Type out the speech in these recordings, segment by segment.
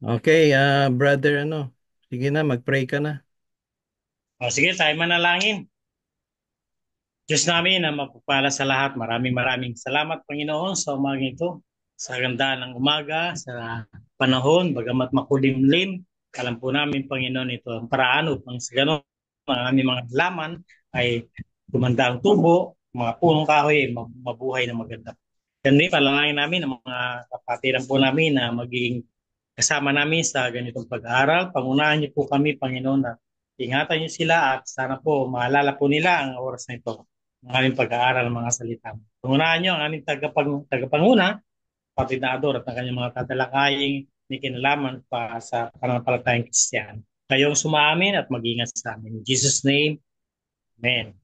Okay, brother, sige na, mag-pray ka na. O sige, tayo manalangin. Diyos namin na mapagpala sa lahat. Maraming maraming salamat, Panginoon, sa umaga ito. Sa ganda ng umaga, sa panahon, bagamat makulimlim. Alam po namin, Panginoon, ito ang paraan upang sa ganun, ang aming mga halaman ay gumanda ang tubo, mga punong kahoy ay mabuhay na maganda. Ganun, palalangin namin ang mga kapatiran po namin na magiging kasama namin sa ganitong pag-aaral. Pangunahan niyo po kami, Panginoon, na ingatan niyo sila at sana po maalala po nila ang oras na ito, ang aming pag-aaral ng mga salita mo. Pangunahan niyo ang aming tagapanguna, kapatid na Ador at ang kanyang mga tatalakaying ni kinalaman pa sa pananampalatayang Kristiyano. Kayong sumaamin at mag-ingat sa amin. In Jesus' name, Amen.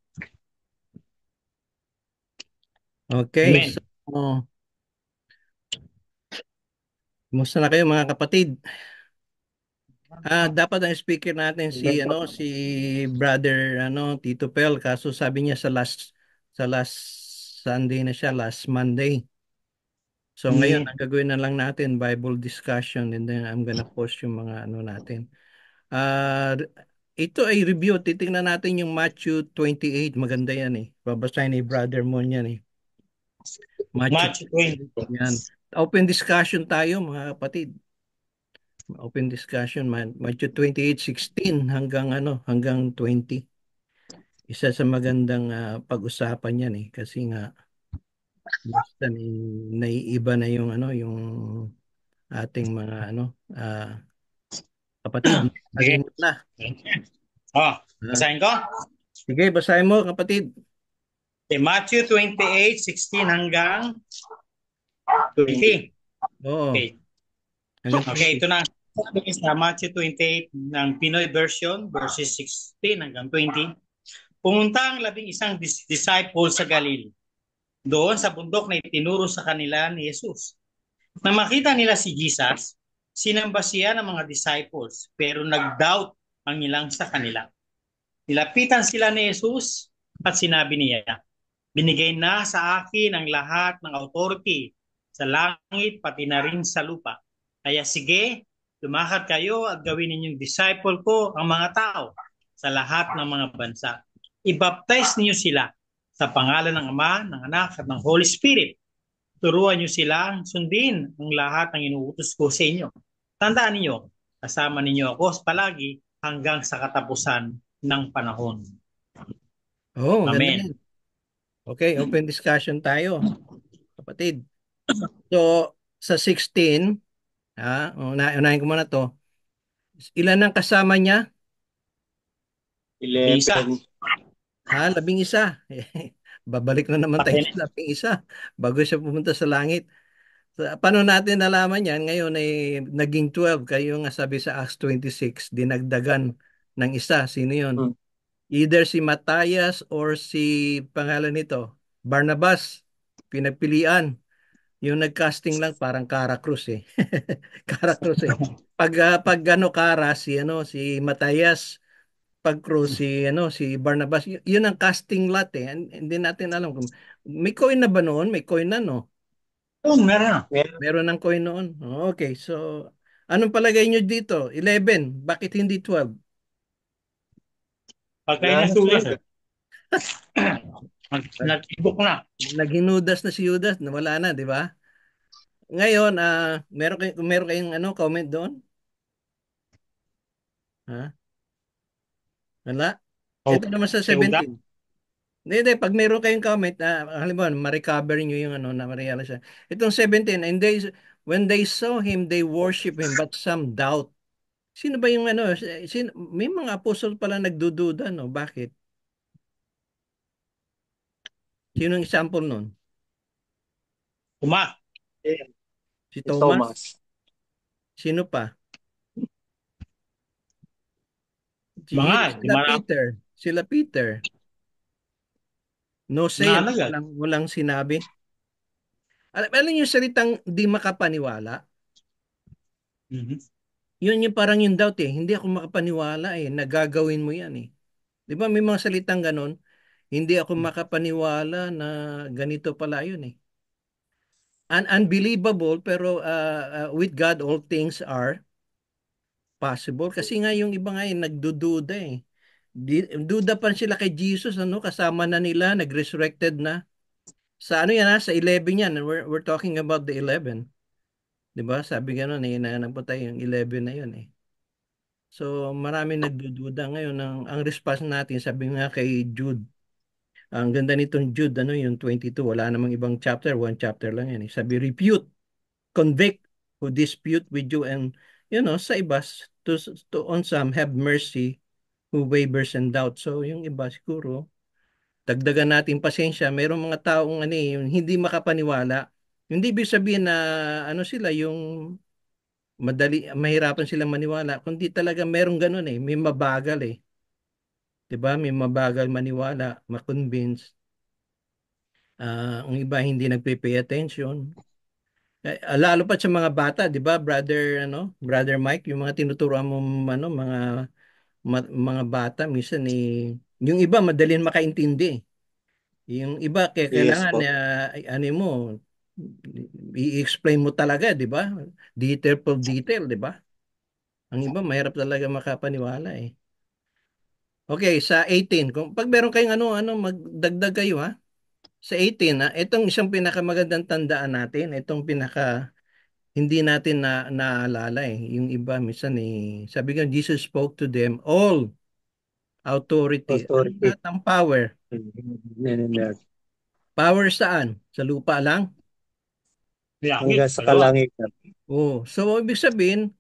Okay, so, Amen. kumusta na kayo mga kapatid? Dapat ang speaker natin Amen po. si brother, Tito Pel, kaso sabi niya sa last Sunday na siya, last Monday. So ngayon, Mm. ang gagawin na lang natin, Bible discussion, and then I'm gonna post yung mga natin. Ah, ito ay review. Titingnan natin yung Matthew 28. Maganda yan eh. Babasahin ni Brother Mon yan eh. Matthew Matthew 28. 20. Yan. Open discussion tayo mga kapatid. Open discussion man. Matthew 28:16 hanggang 20. Isa sa magandang pag-usapan yan eh. Kasi nga, minsan naiiba na yung ating mga kapatid. Sige. Naging na. Oh, Ah, basahin ko. sige, basahin mo kapatid. Okay, Matthew 28:16 hanggang 20. Oo. Okay. Hanggang Okay, 20. ito na. Sabi sa Matthew 28 ng Pinoy version, verses 16 hanggang 20. Pumunta ang labing-isang disciple sa Galilee. Doon sa bundok na itinuro sa kanila ni Jesus. Nang makita nila si Jesus, sinamba siya ng mga disciples, pero nag-doubt ang ilang sa kanila. Nilapitan sila ni Jesus at sinabi niya, binigay na sa akin ang lahat ng authority sa langit pati na rin sa lupa. Kaya sige, lumakad kayo at gawin ninyong disciple ko ang mga tao sa lahat ng mga bansa. I-baptize niyo sila sa pangalan ng Ama, ng Anak at ng Holy Spirit. Turuan niyo silang sundin ang lahat ng inuutos ko sa inyo. Tandaan niyo, kasama ninyo ako palagi hanggang sa katapusan ng panahon. Oo, maganda yan. Amen. Okay, open discussion tayo, kapatid. So, sa 16, unahin ko muna to. Ilan ang kasama niya? Isa. 11. Labing isa. Babalik na naman tayo Pati sa labing isa bago siya pumunta sa langit. So, paano natin nalaman yan? Ngayon ay naging 12. Kayo nga sabi sa Acts 26, dinagdagan ng isa. Sino yun? Hmm. Either si Matthias or si pangalan nito, Barnabas. Pinagpilian. Yung nag-casting lang parang Cara Cruz eh. Cara Cruz eh. Pag Cara si Matthias, pag Cruz si Barnabas, yun ang casting lot eh. Hindi natin alam kung may coin na ba noon? May coin na no? meron na. Meron. Meron ng coin noon. Okay, so anong palagay nyo dito? 11. Bakit hindi 12? Pagkain Wala na na sulas talaga. eh. Nag-ibok na. Naghinudas na si Judas, nawala na, di ba? Ngayon, meron kayong comment doon? Ha? Wala? Oh, Ito naman sa si Uda. 17. Hindi, pag meron kayong comment, halimbawa, ma-recover nyo yung na-realize siya. Itong 17, and when they saw him, they worship him, but some doubt. Sino ba yung may mga apostol pala nagdududa, no? Bakit? Sino yung example nun? Uma. Ayan, Si si Thomas? Thomas. Sino pa? Mga, di Sila marami. Peter. Sila Peter. No say, Nanagal. walang sinabi. Alam yung salitang di makapaniwala? Mhm. Yun yung parang yung doubt eh. Hindi ako makapaniwala eh. Nagagawin mo yan eh. Di ba may mga salitang ganon? Hindi ako makapaniwala na ganito pala yun eh. Unbelievable pero with God all things are. possible? Kasi nga yung iba nga nagdududa eh. Duda pa sila kay Jesus, ano, kasama na nila, nag-resurrected na. Sa ano yan ha, sa 11 yan. We're talking about the 11. 'Di ba? Sabi gano'n eh, na napatay yung 11 na yun eh. So, marami nagdududa ngayon. Ang response natin, sabi nga kay Jude, ang ganda nitong Jude, ano, yung 22, wala namang ibang chapter, one chapter lang yan eh. Sabi, refute, convict, who dispute with you, and, sa iba, to on some, have mercy, who wavers and doubt. So, yung iba siguro, dagdagan natin pasensya. Merong mga taong ano eh, yung hindi makapaniwala. Hindi ibig sabihin na ano sila, yung mahirapan silang maniwala, kundi talaga merong ganun eh, may mabagal eh. 'Di ba? May mabagal maniwala, ma-convince. Ang iba hindi nagpe-pay attention. Lalo pa sa mga bata, 'di ba? Brother Mike, yung mga tinuturuan mo ano, mga bata minsan eh, yung iba madaling makaintindi. Yung iba kaya Yes kailangan po. ano mo i-explain mo talaga, 'di ba? Detail per detail, 'di ba? Ang iba mahirap talaga makapaniwala eh. Okay, sa 18, kung pag meron kayong ano magdagdag kayo ha. Sa 18 ha, itong isang pinakamagandang tandaan natin, itong hindi natin naalala eh. Yung iba minsan eh, sabi nga Jesus spoke to them all authority. Ano Authority. lahat ng power? Power saan? Sa lupa lang? Langit, Hanggang sa dalawa. kalangitan. Oh, so ibig sabihin,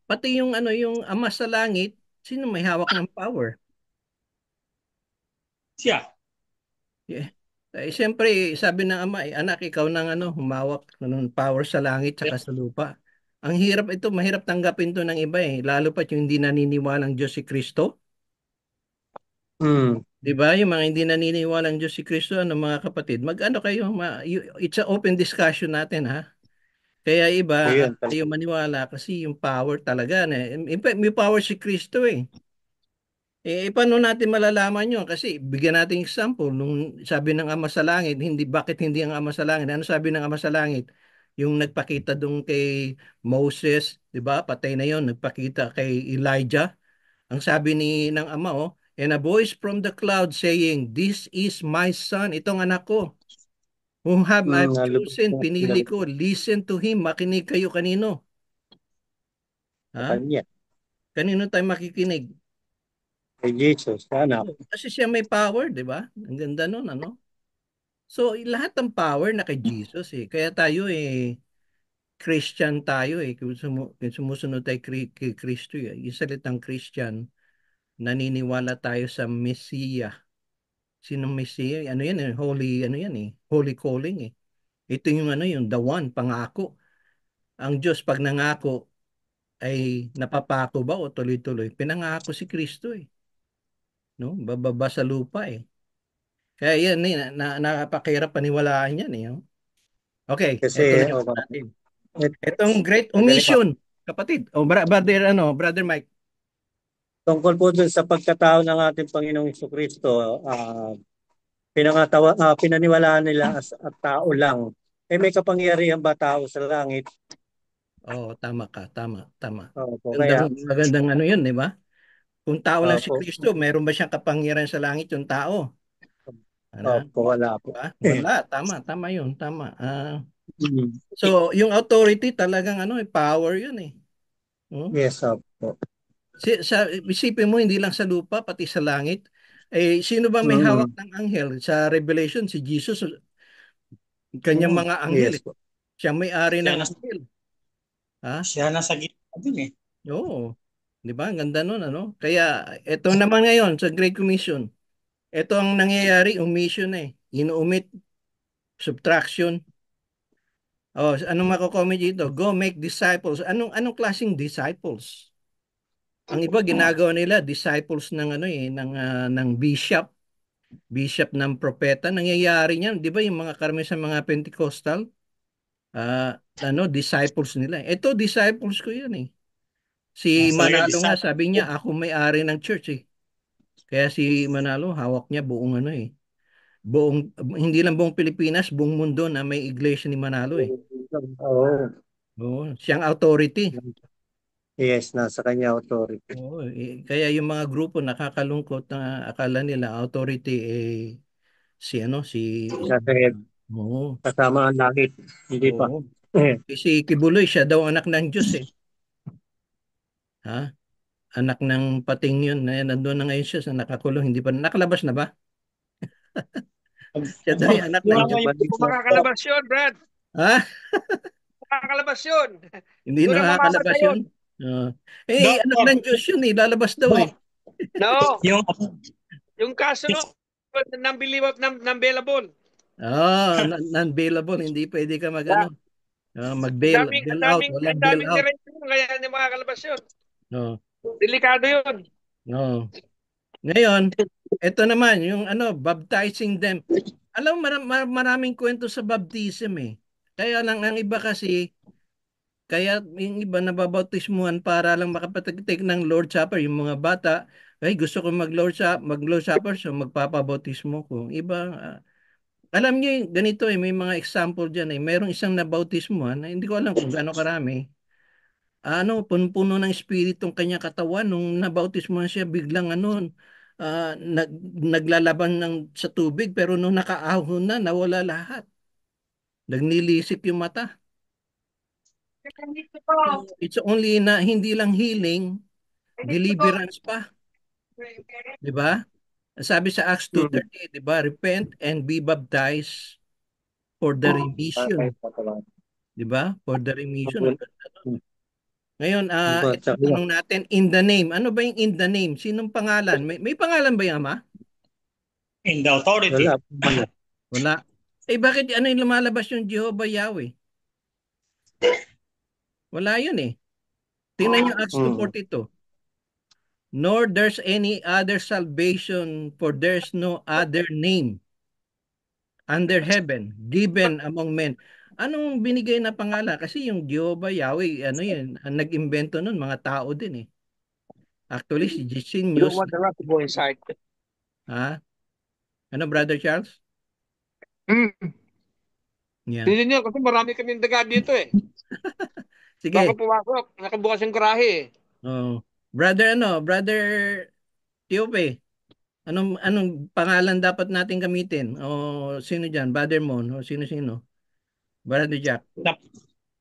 pati yung ano yung Ama sa langit, sino may hawak ng power? Siya. Yeah. Siyempre, sabi ng ama, anak, ikaw nang humawak ng power sa langit Yeah. tsaka sa lupa. Ang hirap ito, mahirap tanggapin to ng iba eh. Lalo pa yung hindi naniniwalang Diyos si Kristo. Mm. 'Di ba? Yung mga hindi naniniwalang Diyos si Kristo, mga kapatid, mag-ano kayo, it's a open discussion natin ha. Kaya iba, Ayun. ayaw maniwala kasi yung power talaga. In fact, may power si Kristo eh. Paano natin malalaman yun? Kasi bigyan natin example, nung sabi ng Ama sa Langit, bakit hindi ang Ama sa Langit? Ano sabi ng Ama sa Langit? Yung nagpakita doon kay Moses, di ba? Patay na yon, nagpakita kay Elijah. Ang sabi ng Ama, oh, and a voice from the cloud saying, "This is my son, itong anak ko, whom have I Nalubos chosen, na sila pinili ko, listen to him." Makinig kayo kanino? sa Ha? kanya. Kanino tayo makikinig? Kay Jesus, anak. Oh, kasi siya may power, di ba? Ang ganda nun, ano? So, lahat ng power na kay Jesus eh. Kaya tayo Christian tayo eh. Kung sumusunod tayo kay Kristo eh. Yung salitang Christian, naniniwala tayo sa Messiah. Sinong Messiah? Ano yan eh? Holy, ano yan eh? Holy calling eh. Ito yung yung the one, pangako. Ang Diyos pag nangako ay napapako ba o tuloy-tuloy? Pinangako si Kristo eh. No? Bababa sa lupa eh. Kaya yan eh, nakapakahirap paniwalaan yan eh. Oh. Okay, Kasi, eto na yung oh, natin. Itong Great ganito. Omission, kapatid. O, brother Mike. Tungkol po dun sa pagkatao ng ating Panginoong Jesucristo, pinaniwalaan nila as at tao lang. Eh may kapangyarihan ba tao sa langit? Oh, tama ka, tama, tama. Opo, Magandang, kaya, magandang ano yun, di ba? Kung tao lang si opo, Kristo, meron ba siyang kapangyarihan sa langit yung tao? Ano? opo, wala po. Diba? Wala, tama, tama yun, tama. Mm. So, yung authority talagang power yun eh. Hmm? Yes, opo. Isipin mo, hindi lang sa lupa, pati sa langit. Sino ba may hawak Mm. ng anghel? Sa Revelation, si Jesus, kanyang Mm. mga anghel Yes eh. po. Siya may-ari Siya ng na, anghel. Ha? siya nasa gitna dun eh. Oo. Di ba? Ang ganda nun, ano? Kaya, ito naman ngayon sa Great Commission. Ito ang nangyayari, omission eh. Inuumit, subtraction. Oh, anong mako-comment dito? Go make disciples. Anong klaseng disciples? Ang iba ginagawa nila disciples ng ng bishop ng propeta. Nangyayari niyan, 'di ba yung mga karamihan sa mga Pentecostal, disciples nila. Ito disciples ko 'yan eh. Si Nasa talaga Manalo nga disciple. sabi niya, ako may-ari ng church eh. Kaya si Manalo hawak niya buong buong hindi lang buong Pilipinas, buong mundo na may iglesia ni Manalo eh. Oo. Oo, siyang authority. Yes, nasa kanya authority. Oo, kaya yung mga grupo nakakalungkot na akala nila authority si ano Nasa head, oo, kasama ang langit. Hindi pa. oo. Si Kibuloy siya daw anak ng Diyos eh. Ha? Anak ng pating yun na nandoon na ngayon siya sa nakakulong, hindi pa nakalabas na ba? Siya daw yung anak ng Yung ano Diyos. yung Kung makakalabas yun, Brad. Ha? Makakalabas yun. Hindi Doon na ang nakakalabas mamamatay yun. yun. Oo. Anak Doctor, ng Diyos yun eh, lalabas daw eh. No, yung yung kaso no, non-believable. Non-bailable, hindi pwede ka Yeah. Ang mag-bail, daming, bail ang out, daming, ang walang bail daming out. diretso yun, kaya hindi makakalabas yun. No, Delikado yun. no. Ngayon, ito naman, yung baptizing them. Alam mo, maraming kwento sa baptism eh. Kaya lang, ang iba kasi, kaya yung iba nababautismuhan para lang makapag-take ng Lord Supper. Yung mga bata, ay gusto ko mag-Lord Supper, so magpapabautismo ko. Iba, alam niyo, ganito eh, may mga example dyan eh. Merong isang nabautismuhan, hindi ko alam kung gaano karami. Puno ng espiritu ang kanya katawan. Nung nabautismuhan siya, biglang naglalaban sa tubig, pero nung nakaahon na, nawala lahat. Nagnilisik yung mata. So, it's only na hindi lang healing, deliverance pa. Di ba? Sabi sa Acts Mm. 2:30, di ba? Repent and be baptized for the remission. Di ba? For the remission. Ang ganda nun. Ngayon, ito tanong natin, in the name. Ano ba yung in the name? Sinong pangalan? May pangalan ba yung ama? in the authority. Wala. Wala. Bakit ano yung lumalabas yung Jehovah Yahweh? Wala yun eh. Tingnan nyo Acts 2:42. Nor there's any other salvation, for there's no other name under heaven given among men. Anong binigay na pangalan? Kasi yung Jehovah Yahweh, yun, ang nag-imbento nun, mga tao din eh. Actually, si You don't Genius, want the rat to go inside. ha? Ano, Brother Charles? Yeah. Hindi nyo, kasi marami kaming daga dito eh. Bago Sige. pumasok, nakabukas yung garahe eh. Oh. Brother Tiope, anong pangalan dapat natin gamitin? O sino diyan? Brother Mon o sino-sino? Brother Jack.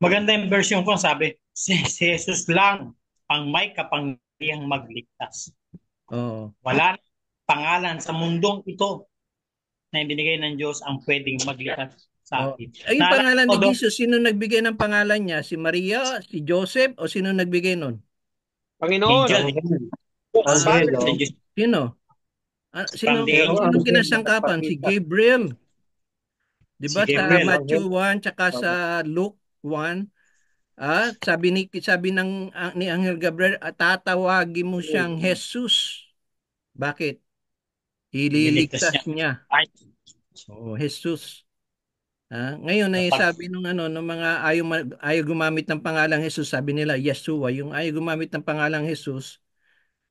Maganda yung version ko, sabi, si Jesus lang ang may kapangyarihang magligtas. Oo. Wala na pangalan sa mundong ito na ibinigay ng Diyos ang pwedeng magligtas sa atin. Ay, yung pangalan ni Doc, Jesus, sino nagbigay ng pangalan niya? Si Maria, si Joseph, o sino nagbigay nun? Panginoon. angel. Angel, Sa oh. Diyos. Sino? From the angel. Sino kinasangkapan? Si Gabriel. Di ba Si sa Gabriel. Matthew 1 tsaka sa Luke 1, sabi ni Angel Gabriel, tatawagin mo siyang Jesus. Bakit? Niligtas Ililigtas niya. niya. Oo, Jesus. Ngayon ay sabi nung mga ayaw gumamit ng pangalang Jesus, sabi nila Yeshua, yung ayaw gumamit ng pangalang Jesus,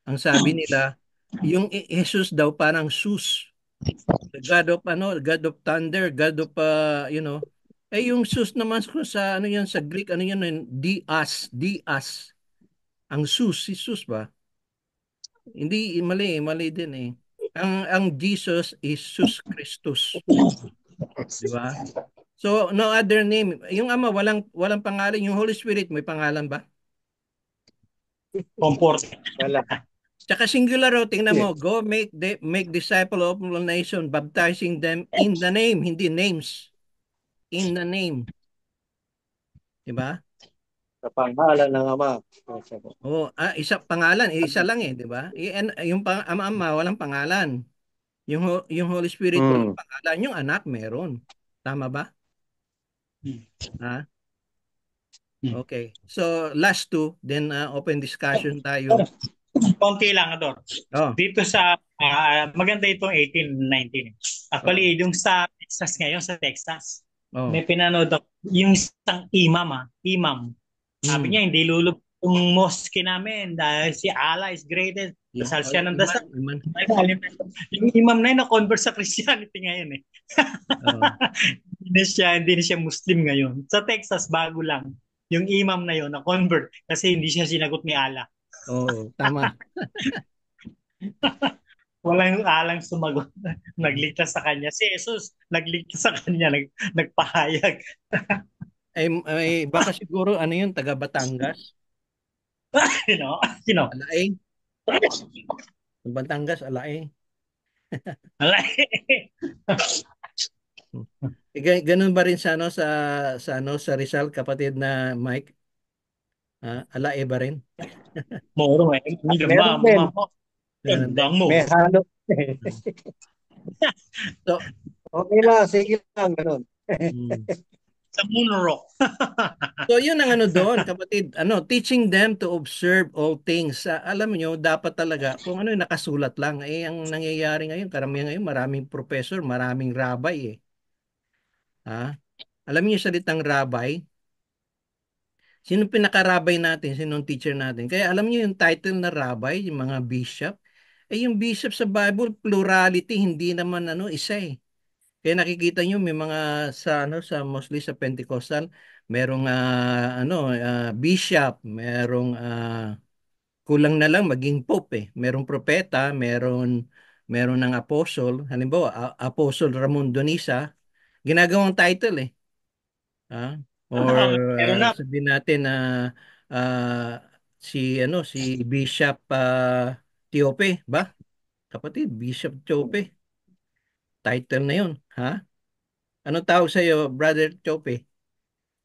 ang sabi nila yung Jesus daw parang sus. The God of thunder, God of yung sus naman sa yan sa Greek, yan, dias. Ang sus, si sus ba? Hindi mali din eh. Ang Jesus is Jesus Christus. Di ba? So, no other name. Yung Ama, walang pangalan. Yung Holy Spirit, may pangalan ba? Comfort. Wala. Tsaka singular, tingnan mo. Go make disciple of all nation, baptizing them in the name. Hindi names. In the name. Diba? Sa pangalan ng Ama. Isa pangalan. Isa lang eh. Diba? Yung ama, walang pangalan. Yung Holy Spirit, walang pangalan. Yung anak, meron. Tama ba? Ha? Okay. So, last two, then open discussion tayo. Konti lang, Ador. Dito sa, maganda itong 1819. Actually, yung sa Texas ngayon, sa Texas, may pinanood ako, yung isang imam. Sabi niya, hindi lulubog yung mosque namin dahil si Allah is greatest. Dasal siya ng dasal. Yung imam na yun, na-convert sa Christianity ngayon eh. Hindi na siya Muslim ngayon. Sa Texas, bago lang. yung imam na yon na convert kasi hindi siya sinagot ni Allah. Oo, tama. Walang alang sumagot. Nagligtas sa kanya. Si Jesus, nagligtas sa kanya, nagpahayag. Baka siguro ano yun, taga Batangas. Sino? Sino? Alaing. Batangas, Alaing. Ganun ba rin sa ano sa Rizal, kapatid na Mike? Alae ba rin? Moro eh. Meron din. Ganun din. Mo. May halo. So, Okay lang, sige lang, ganun. mm. Sa Moon Rock. So yun ang ano doon, kapatid, teaching them to observe all things. Alam niyo, dapat talaga kung ano yung nakasulat lang. Ang nangyayari ngayon, karamihan ngayon, maraming professor, maraming rabbi Ha? Alam niyo yung salitang rabbi? Sino pinaka-rabbi natin? Sinong teacher natin? Kaya alam niyo yung title na rabbi, yung mga bishop. Yung bishop sa Bible, plurality, hindi naman isa Kaya nakikita nyo may mga sa mostly sa Pentecostal, merong bishop, merong kulang na lang maging pope Merong propeta, meron ng apostle. Halimbawa, Apostle Ramon Donisa, ginagawang title Ah, or Meron na. sabihin natin na ah, si Bishop Tiope ba? Kapatid, Bishop Tiope. Title na 'yon, ha? Anong tawag sa iyo, Brother Chope?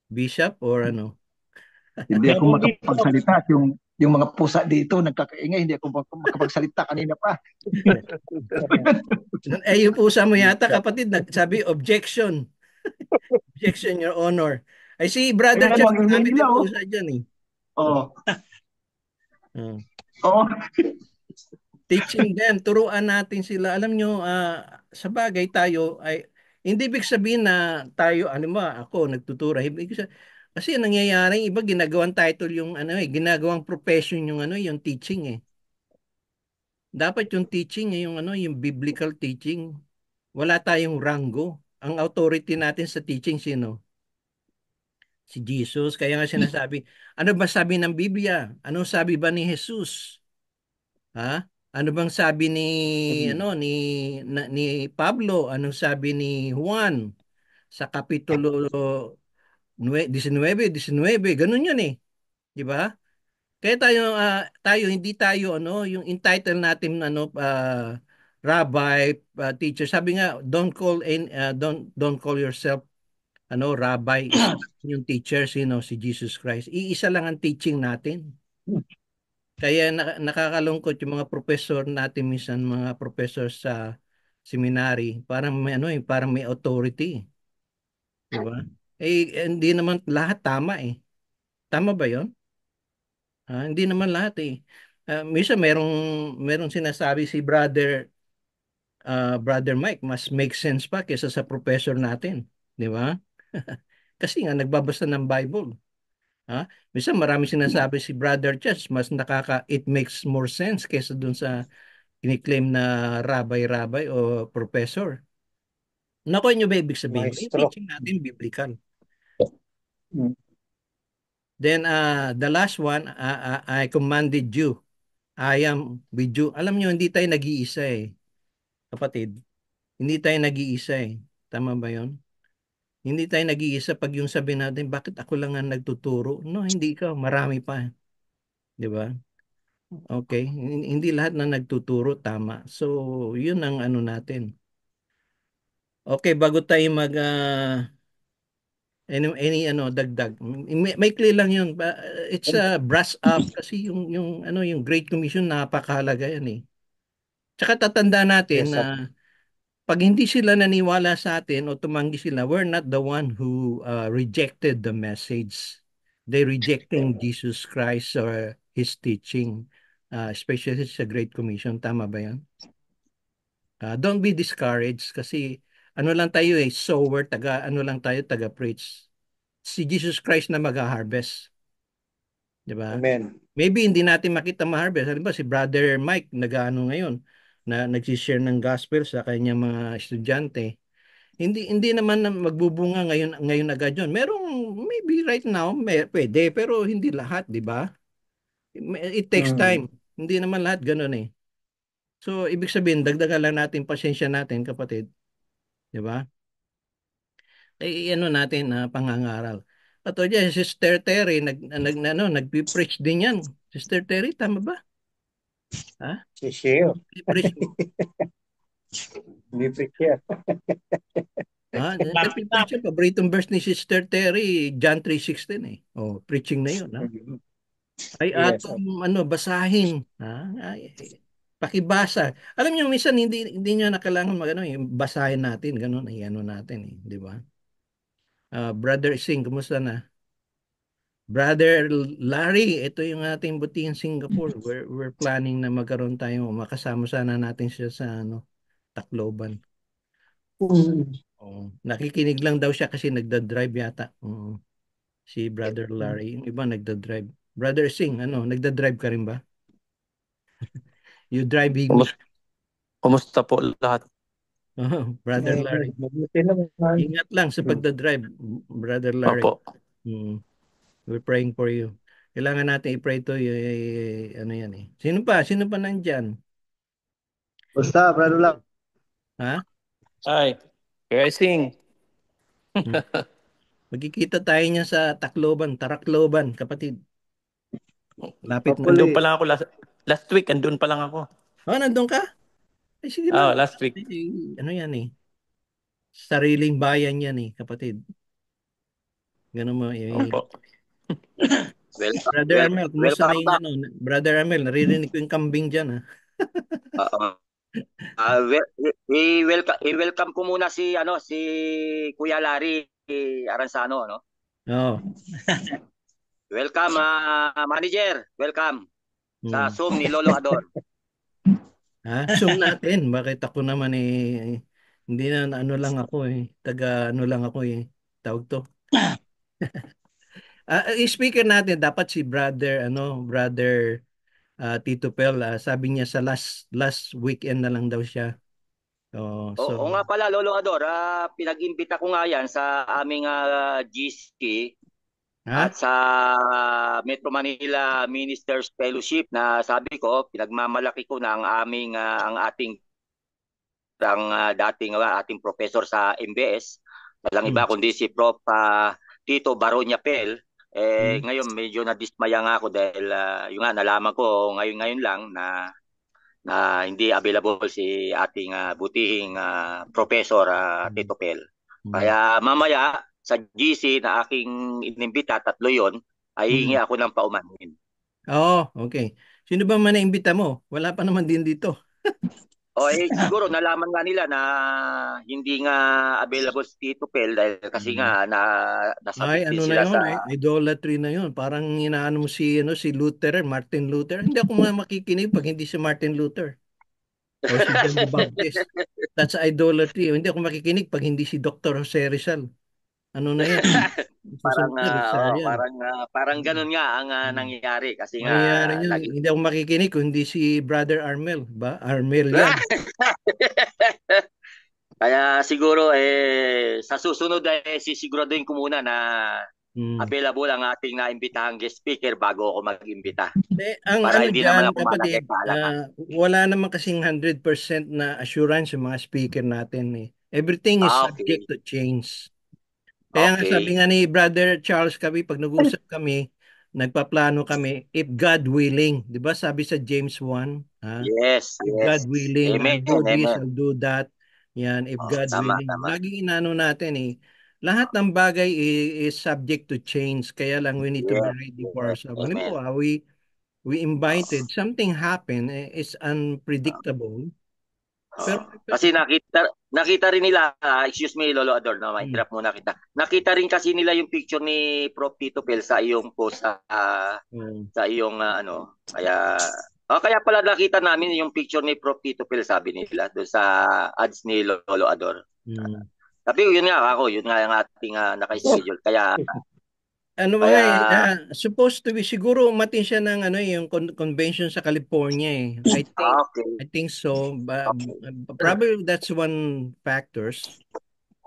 Bishop or ano? Hindi ako Double dito. makapagsalita. At yung mga pusa dito, nagkakaingay. Hindi ako makapagsalita kanina pa. Yung pusa mo yata, kapatid, nagsabi, objection. Objection, Your Honor. Ay, si Ayun, Brother ano, Chas, ang ingay marami nila, din oh. pusa dyan Oo. Ah. Oo. Teaching them, turuan natin sila. Alam nyo, sa bagay tayo, hindi ibig sabihin na tayo, ako, nagtuturo. Kasi ang nangyayari, iba ginagawang title yung, ginagawang profession yung, yung teaching Dapat yung teaching, yung biblical teaching. Wala tayong ranggo. Ang authority natin sa teaching, sino? Si Jesus. Kaya nga sinasabi, ano ba sabi ng Biblia? Ano sabi ba ni Jesus? Ha? Ano bang sabi ni Pablo? Anong sabi ni Juan sa kapitulo 19, ganun yun Di ba? Kaya tayo hindi tayo yung entitle natin rabbi, teacher. Sabi nga, don't call yourself rabbi. Isa lang yung teacher, si Jesus Christ. Iisa lang ang teaching natin. Kaya nakakalungkot yung mga professor natin minsan, mga professor sa seminary, parang may parang may authority, 'di ba? Hindi naman lahat tama Tama ba 'yon? Hindi naman lahat minsan merong sinasabi si Brother Mike, mas make sense pa kaysa sa professor natin, 'di ba? Kasi nga nagbabasa ng Bible. Minsan marami sinasabi si Brother Chess, mas it makes more sense kaysa dun sa kiniklaim na rabay-rabay o professor. Nakuha nyo ba ibig sabihin? Yung Maestro. teaching natin biblical. Mm. Then the last one, I commanded you. I am with you. Alam nyo, hindi tayo nag-iisa kapatid. Hindi tayo nag-iisa Tama ba yon? Hindi tayo nag-iisa pag yung sabi natin, bakit ako lang ang nagtuturo? No, hindi ikaw. Marami pa. Di ba? Okay. Hindi lahat na nagtuturo tama. So, yun ang ano natin. Okay, bago tayo any dagdag. Maikli lang yun. It's a brush up kasi yung Great Commission napakahalaga yan Tsaka tatanda natin Yes, na pag hindi sila naniwala sa atin o tumanggi sila, we're not the one who rejected the message. They rejecting Jesus Christ or His teaching, especially sa Great Commission. Tama ba yan? Don't be discouraged kasi ano lang tayo sower, ano lang tayo, taga-preach. Si Jesus Christ na mag-harvest. Di ba? Amen. Maybe hindi natin makita ma-harvest. Halimbawa si Brother Mike nag-ano ngayon na nag-share ng gospel sa kanyang mga estudyante. hindi naman na magbubunga ngayon agad 'yon. Maybe right now pwede pero hindi lahat, 'di ba? It takes Mm. time. Hindi naman lahat ganoon eh. So ibig sabihin dagdagan lang natin pasensya natin, kapatid, 'di ba? Ano natin na pangangaral. At o diyan, Sister Terry nagpi-preach din 'yan. Sister Terry, tama ba? Ha? Si Sheo. Nagpi-preach mo. Hindi preacher. Lapit. Nagpi-preach siya. Paboritong verse ni Sister Terry, John 3:16 eh. Oh, preaching na 'yon, ha? Ay Yes. atong basahin, ha? Pakibasa. Alam niyo minsan hindi niyo na kailangan basahin natin, ganun ay ano natin eh, 'di ba? Brother Sing, kumusta na? Brother Larry, ito yung ating butihing Singapore. We're planning na magkaroon tayo, makasama sana natin siya sa Tacloban. Mm. Oh, nakikinig lang daw siya kasi nagda-drive yata. Oo. Si Brother Larry, yung iba nagda-drive. Brother Sing, nagda-drive ka rin ba? You driving me. Kumusta po lahat? Brother Larry. Mabuti naman. Ingat lang sa pagda-drive, Brother Larry. Opo. We're praying for you. Kailangan natin i-pray to you. Ano yan eh. Sino pa? Sino pa nandyan? Basta, brother lang. Ha? Ay, Racing. Magkikita tayo niya sa Tacloban, Taracloban, kapatid. Lapit na. Andun pa lang ako last week, andun pa lang ako. Oh, nandun ka? Ay, sige lang. Last week. Ano yan eh. Sariling bayan yan eh, kapatid. Ganun mo. Opo. Brother Armel, kumusta na welcome yung back. Brother Armel, naririnig ko yung kambing dyan ha. I-welcome ko muna si Kuya Larry Aransano, no? Oo. Welcome, manager. Welcome sa Zoom ni Lolo Ador. Zoom natin. Bakit ako naman hindi na ano lang ako eh. Taga ano lang ako eh. Tawag to. Speaker natin dapat si brother Tito Pel, sabi niya sa last weekend na lang daw siya. Oo nga pala, Lolo Ador, pinag-imbita ko nga yan sa aming GC at sa Metro Manila Ministers Fellowship na sabi ko, pinagmamalaki ko na ang ating ating professor sa MBS. Walang iba kundi si Prof. Tito Baronia Pel. Ngayon medyo nadismaya nga ako dahil yung nga nalaman ko ngayon lang na hindi available si ating butihing Professor Tito Pel. Kaya mamaya sa GC na aking inimbita, 3 yon, ay hingi ako ng paumanhin. Okay. Sino ba man naimbita mo? Wala pa naman din dito. Siguro nalaman nga nila na hindi nga available si Tito Pel dahil kasi nga nasabit din sila sa... Idolatry na yun. Parang inaano mo si Luther, Martin Luther. Hindi ako makikinig pag hindi si Martin Luther. O si John the Baptist. That's idolatry. Hindi ako makikinig pag hindi si Dr. Jose Rizal. Ano na yan? parang ganun nga ang nangyayari kasi hindi ako makikinig kung hindi si Brother Armel, ba? Armel yan. Kaya siguro sa susunod sisiguraduhin ko muna na available ang ating naimbitahang guest speaker bago ako mag-imbita. Para hindi naman ako kapatid, wala naman kasing 100% na assurance yung mga speaker natin eh. Everything is subject to change. Kaya nga sabi nga ni Brother Charles kami, pag nag-uusap kami, nagpaplano kami, if God willing. Di ba sabi sa James 1? Yes. If God willing, Amen, I'll do this, I'll do that. Yan, if God willing. Laging inano natin eh. Lahat ng bagay is subject to change. Kaya lang we need to be ready for ourselves. Halimbawa, we invited, something happened, it's unpredictable. Pero, kasi nakita rin nila, excuse me Lolo Ador, no, mahirap muna kita. Nakita rin kasi nila yung picture ni Prof. Tito Pel sa iyong post sa iyong kaya pala nakita namin yung picture ni Prof. Tito Pel, sabi nila doon sa ads ni Lolo Ador. Sabi yun nga ang ating naka-schedule. Kaya supposed to be, siguro umatin siya ng yung convention sa California eh. I think so. Probably that's one factors.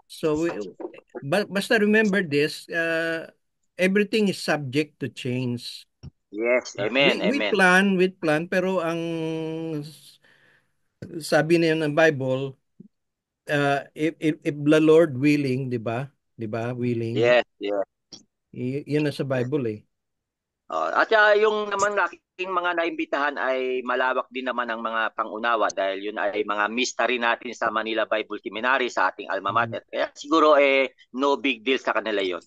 So basta remember this, everything is subject to change. Yes, We amen, we amen. plan, we plan, pero ang sabi niya ng Bible, if the Lord willing, 'di ba? 'Di ba? Willing. Yes, yes. Yun na sa Bible eh. At yung naman aking mga naimbitahan ay malawak din naman ang mga pangunawa dahil yun ay mga mystery natin sa Manila Bible Seminary sa ating alma mater. Kaya siguro no big deal sa kanila yun.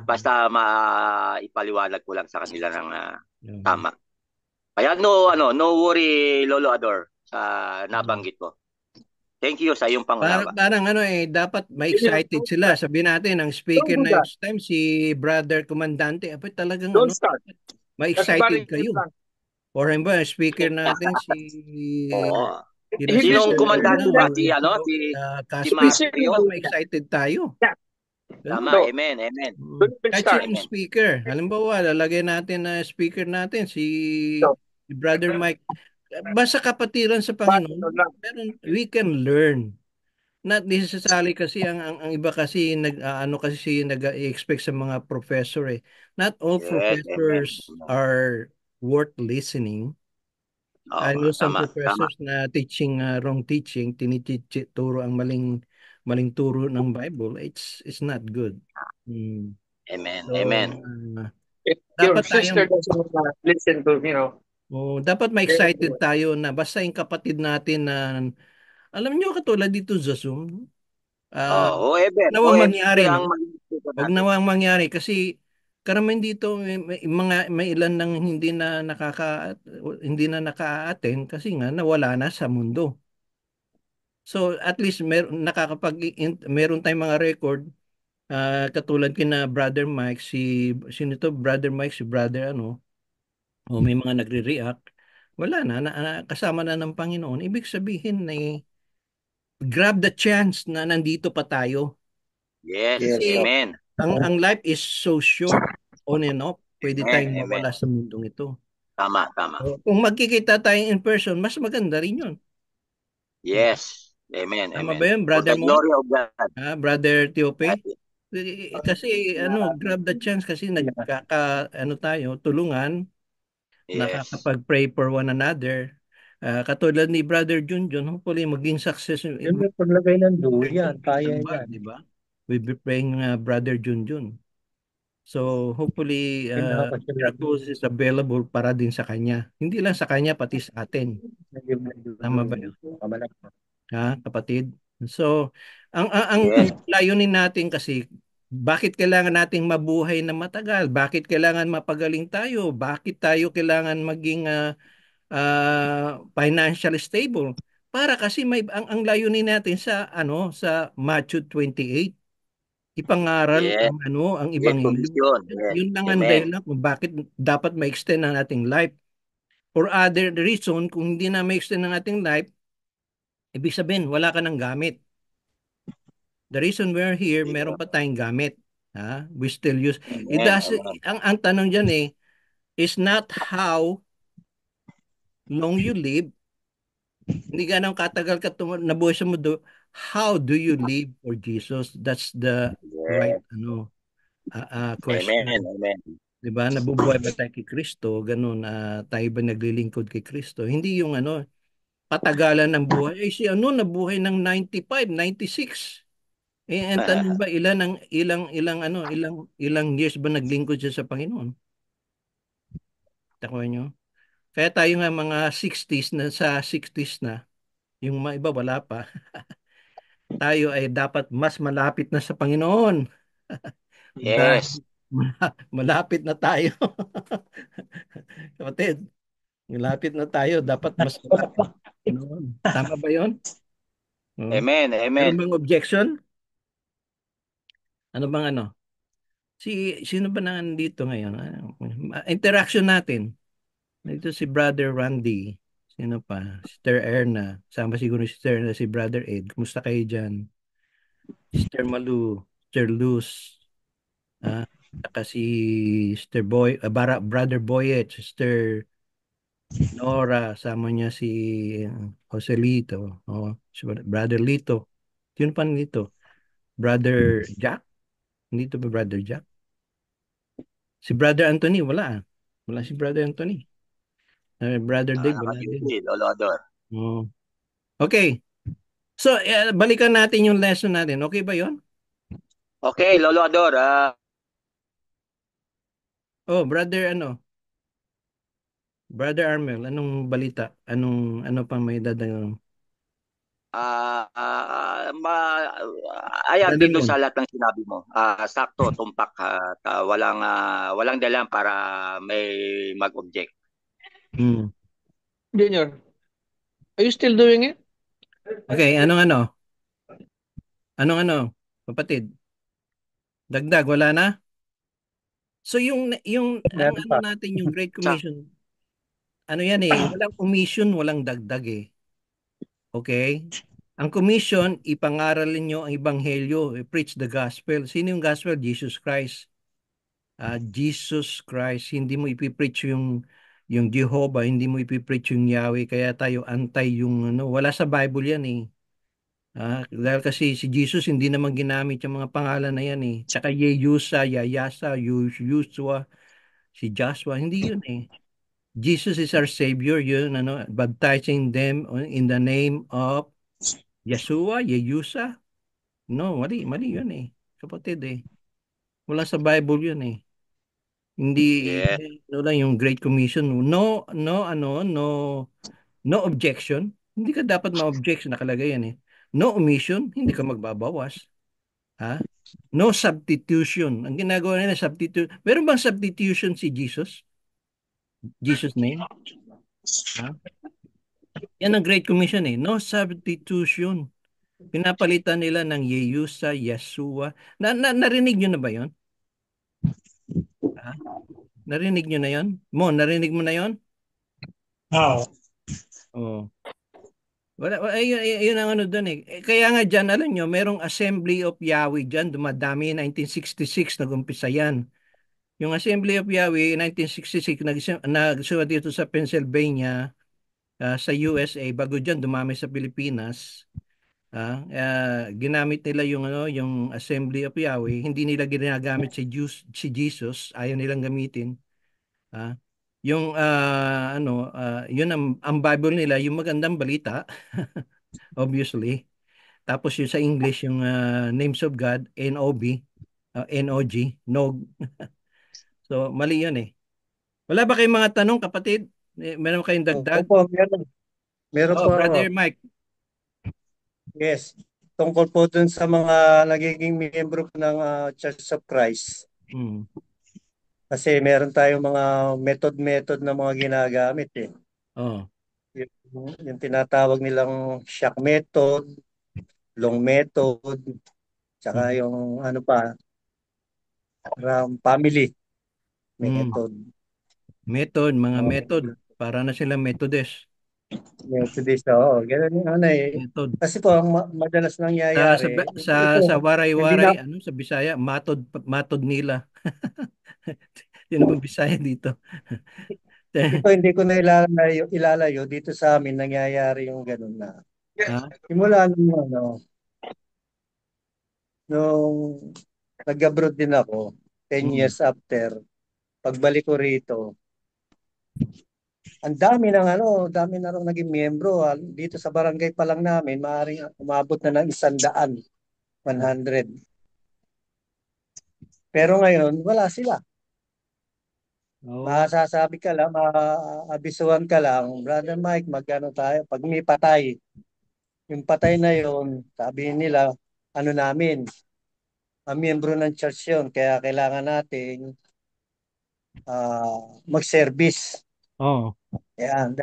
Basta maipaliwanag ko lang sa kanila ng tama. Kaya no worry Lolo Ador sa nabanggit ko. Thank you sa iyong pangunawa. Parang dapat ma-excited sila. Sabihin natin, ang speaker Don't do that. next time, si Brother Comandante, talagang Don't start. ma-excited That's kayo. lang. Or ba, speaker natin, Oo. sila Sinong Sister komandante Erna, ba? Si Casper, Mario? ma-excited tayo. Tama, No. amen, amen. Don't even Kahit start. sinong speaker. Halimbawa, lalagay natin na speaker natin, si Brother Mike. Basta kapatiran sa Panginoon, pero we can learn. Not necessarily kasi ang iba kasi nag-expect sa mga professor eh. Not all Yes, amen. professors are worth listening. I know some Tama. professors na teaching wrong teaching, tinituro ang maling turo ng Bible. It's not good. Amen, So, amen. If your dapat sister tayong doesn't listen to, dapat ma-excited tayo na basta yung kapatid natin na alam niyo katulad dito sa Zoom, Eben. nawang mangyari, ang no? mag-isip Wag natin. nawang mangyari kasi karamihan dito may ilan nang hindi na naka-attend kasi nga nawala na sa mundo. So at least meron tayong mga record katulad kina Brother Mike, sino to Brother Mike, si Brother o may mga nagre-react. Wala kasama na ng Panginoon. Ibig sabihin na grab the chance na nandito pa tayo. Yes, Kasi amen. ang life is so short, on and off. Pwede tayong Amen. mawala sa mundong ito. Tama. So, kung magkikita tayo in person, mas maganda rin yun. Yes, amen, Tama amen. ba yun, For brother the mo? glory of God. Brother Tiope? Kasi grab the chance kasi tayo, tulungan, Yes. nakakapag-pray for one another. Katulad ni Brother Junjun, hopefully maging success Yun yung paglagay ng duyan, kaya yan. di ba? We'll be praying Brother Junjun. So hopefully miracles is available para din sa kanya. Hindi lang sa kanya, pati sa atin. Tama ba yun? Kapatid? So ang Yes. layunin natin kasi bakit kailangan nating mabuhay na matagal? Bakit kailangan mapagaling tayo? Bakit tayo kailangan maging financial stable? Para kasi ang layunin natin sa Matthew 28, ipangaral Yes. ang ebanghelyo. Yes. Yun lang ang Amen. dahilan kung bakit dapat ma-extend ang ating life. For other reason, kung hindi na ma-extend ang ating life, ibig sabihin, wala ka ng gamit. The reason we're here, meron pa tayong gamit. We still use. Ang tanong dyan is not how long you live. Hindi ganang katagal ka nabuhay sa mundo. How do you live for Jesus? That's the right question. Amen. Diba? Nabubuhay ba tayo kay Kristo? Ganun, tayo ba naglilingkod kay Kristo? Hindi yung patagalan ng buhay. Si nabuhay ng 95, 96. Ang tanong ba ilang years ba naglingkod siya sa Panginoon? Takuha nyo? Kaya tayo nga mga 60s na, sa 60s na, yung mga iba wala pa. Tayo ay dapat mas malapit na sa Panginoon. Yes. Malapit na tayo. Kapatid, malapit na tayo. Dapat mas malapit. Tama ba yun? Amen. Meron bang objection? Ano bang sino ba nandito ngayon? Interaction natin. Ito si Brother Randy. Sino pa? Sister Erna. Sama siguro si Sister Erna, si Brother Ed. Kumusta kayo dyan? Sister Malu. Sister Luz. Saka si Sister Brother Boyet. Sister Nora. Sama niya si Joselito. Si Brother Lito. Yun pa nito. Brother Jack? Hindi to ba Brother Jack? Si Brother Anthony, wala ah. Wala si Brother Anthony. Brother Dave, wala din. Naka-duty, Lolo Ador. Oh. Okay. So, balikan natin yung lesson natin. Okay ba yon? Okay, Lolo Ador. Oh, Brother ano? Brother Armel, anong balita? Ano pang may dadang? Ayan, Brother dito Len. sa lahat ng sinabi mo. Sakto, tumpak. At walang dahilan para may mag-object. Hmm. Junior, are you still doing it? Okay, Anong ano? Kapatid, dagdag, wala na? So ang Meron ano pa. natin, yung Great Sa, Commission, ano yan walang commission, walang dagdag Okay? Ang commission, ipangaralin nyo ang ebanghelyo, preach the gospel. Sino yung gospel? Jesus Christ. Jesus Christ. Hindi mo ipipreach yung Jehovah, hindi mo ipipreach yung Yahweh, kaya tayo antay yung wala sa Bible yan dahil kasi si Jesus hindi naman ginamit yung mga pangalan na yan Tsaka Yeyusa, Yayasa, Yusua, si Joshua, hindi yun Jesus is our Savior, yun baptizing them in the name of Yeshua, Yeyusa. No, mali yun kapatid Wala sa Bible yun Hindi, yeah. lang yung Great Commission. No objection. Hindi ka dapat ma-objection, nakalagay yan No omission, hindi ka magbabawas. Ha? No substitution. Ang ginagawa nila, substitute. Meron bang substitution si Jesus? Jesus name? Ha? Yan ang Great Commission No substitution. Pinapalitan nila ng Yeyusa, Yeshua. Narinig nyo na ba yon? Ha? Narinig nyo na yon? Narinig mo na yon? Oo. Oh. Yun ang ano doon Kaya nga dyan, alam nyo, merong Assembly of Yahweh dyan, dumadami, 1966, nag-umpisa yan. Yung Assembly of Yahweh, 1966, nagsuwa dito sa Pennsylvania, sa USA, bago dyan, dumami sa Pilipinas. Ginamit nila yung Assembly of Yahweh, hindi nila ginagamit si Jesus, ayaw nilang gamitin. Yung yun ang Bible nila, yung magandang balita, obviously. Tapos yung sa English, yung Names of God, NOB, NOG, NOG. So, mali yun Wala ba kayong mga tanong, kapatid? Meron kayong dagdag? Opo, meron. Meron Oh, po ako. Brother Mike. Yes. Tungkol po dun sa mga nagiging miyembro ng Church of Christ. Hmm. Kasi meron tayong mga method na mga ginagamit Oh. Yung tinatawag nilang shock method, long method, tsaka Hmm. yung ano pa, family Hmm. method. Mga Oh, method. Para na sila Methodist. Methodist, oo. Ganun yung Method. Kasi po, ang madalas Sa sa nangyayari, sa, sa ito, hindi na, waray-waray, sa Bisaya, matod nila. Yun ang Bisaya dito. hindi ko na ilalayo dito sa amin nangyayari yung ganun na. Ha? Simula nung nag-abroad din ako, 10 Hmm. years after, pagbalik ko rito, ang dami na rin naging miyembro. Dito sa barangay pa lang namin, maaaring umabot na ng 100, 100. Pero ngayon, wala sila. Oh. Masasabi ka lang, maabisuhan ka lang, Brother Mike, magkano tayo? Pag may patay, yung patay na yon, sabi nila, ano namin, ang miyembro ng church yun, kaya kailangan natin mag-service. Oh. Yan.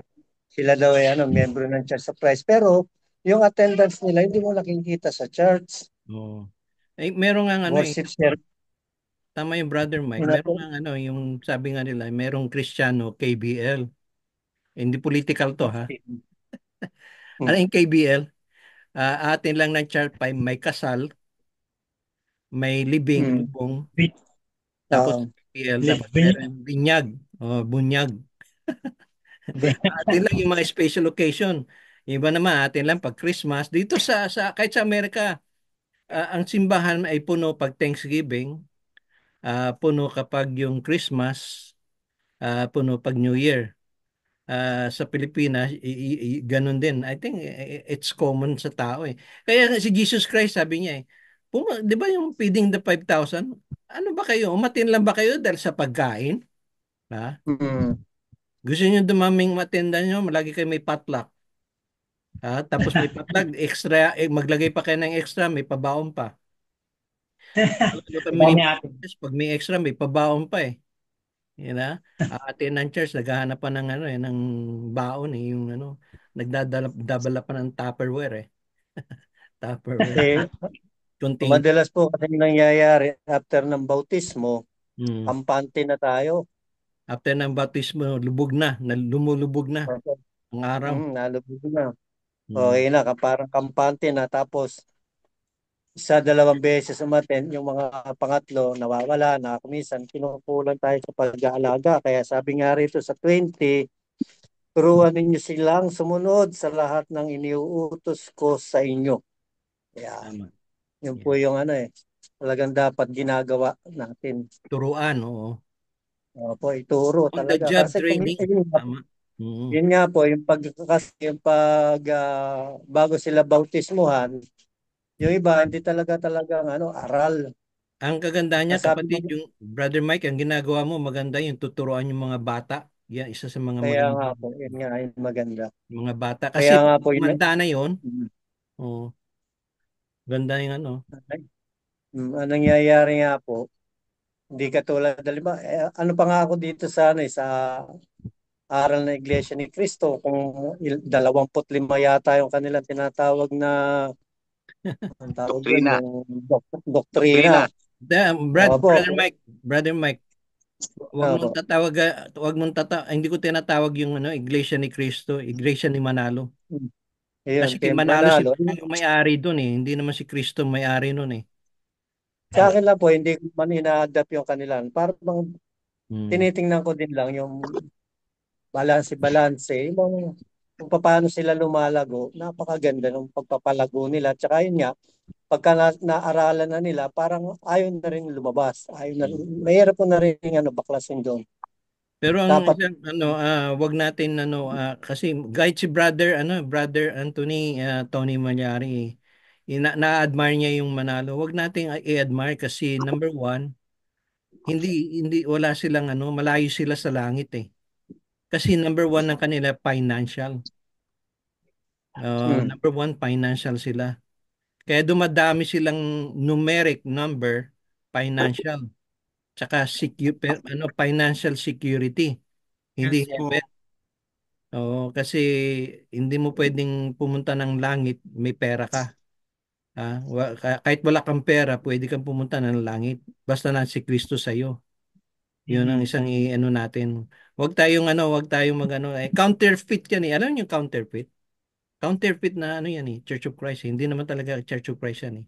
Sila daw ay miyembro ng Church of Christ. Pero yung attendance nila, hindi mo nakikita sa church. Oh. Meron nga Worship service. tama yung Brother Mike. Meron nga yung sabi nga nila, merong Kristiyano KBL. Hindi political to ha. Ano yung KBL? Atin lang ng church pa may kasal, may libing, Hmm. lubong, Bit. tapos KBL, tapos meron binyag, bunyag. Atin lang yung mga special occasion. Iba naman atin lang pag Christmas dito sa kahit sa Amerika. ang simbahan ay puno pag Thanksgiving, puno kapag yung Christmas, puno pag New Year. Sa Pilipinas, ganun din. I think it's common sa tao eh. Kaya si Jesus Christ sabi niya eh, di ba yung feeding the 5,000? Ano ba kayo? Umatin lang ba kayo dahil sa pagkain? Ha? Mm. Gusto niyo dumaming matenda niyo, malagi kayo may potluck. Tapos may potluck, extra, maglagay pa kayo ng extra, may pabaon pa. Lalo kami Dami atin. pag may extra, may pabaon pa eh. Yun na. Ate ng church, naghahanap pa ng ano eh, ng baon eh, yung ano, nagdadala pa ng Tupperware eh. Tupperware. Eh, Contain. madalas po kasi nangyayari after ng bautismo, Mm. kampante na tayo. After ng baptismo, lubog na, lumulubog na ang araw. Nalubog na. Mm. Okay na, parang kampante na. Tapos, isa, dalawang beses umaten, yung mga pangatlo, nawawala na. Kumisan, kinukulan tayo sa pag-aalaga. Kaya sabi nga rito sa 20, turuan ninyo silang sumunod sa lahat ng iniuutos ko sa inyo. Kaya, Tama. yun po yung ano eh. Talagang dapat ginagawa natin. Turuan, oo. Opo, ituro On the talaga. job Kasi training. Tama. Mm. yun nga po, bago sila bautismuhan, yung iba hindi talagang aral. Ang kagandahan niya, Sabi mo, kapatid, yung Brother Mike, ang ginagawa mo maganda yung tuturuan yung mga bata. Yan, isa sa mga kaya nga magandang po, yun nga yung maganda. mga bata. Kasi Kaya nga pag po, tumanda na yun, oh, ganda yung ano. ang nangyayari nga po, hindi katulad, ano pa nga ako dito sa aral na Iglesia ni Cristo, kung 25 yata yung kanilang tinatawag na, ang tawag doon, Doktrina. yung doktrina. Doktrina. Opo, Brother Mike, opo. wag mong hindi ko tinatawag yung ano, Iglesia ni Cristo, Iglesia ni Manalo. Ayun, Kasi kay kay Manalo si Manalo. Manalo may-ari doon eh, hindi naman si Cristo may-ari noon eh. Sa akin lang po, hindi ko man ina-adapt yung kanilang. Parang bang Hmm. tinitingnan ko din lang yung balance. Kung paano sila lumalago, napakaganda ng pagpapalago nila. Tsaka yun nga, pagka naaralan na nila, parang ayaw na rin lumabas. Mahirap po na rin baklasin doon. Pero ang Dapat, isang wag natin kasi guide si Brother Anthony Tony Malyari. Na-admire niya yung Manalo. Wag nating i-admire kasi number one, hindi hindi wala silang malayo sila sa langit eh. Kasi number one ng kanila financial. Number one financial sila. Kaya dumadami silang numeric number financial. Tsaka financial security. Hindi Yes po. heaven. Oo, kasi hindi mo pwedeng pumunta ng langit, may pera ka. Kahit wala kang pera, pwede kang pumunta ng langit. Basta na si Kristo sa iyo. Yun ang isang natin. Wag tayong counterfeit yan eh. Alam niyo yung counterfeit? Counterfeit na yan eh, Church of Christ. Hindi naman talaga Church of Christ yan eh.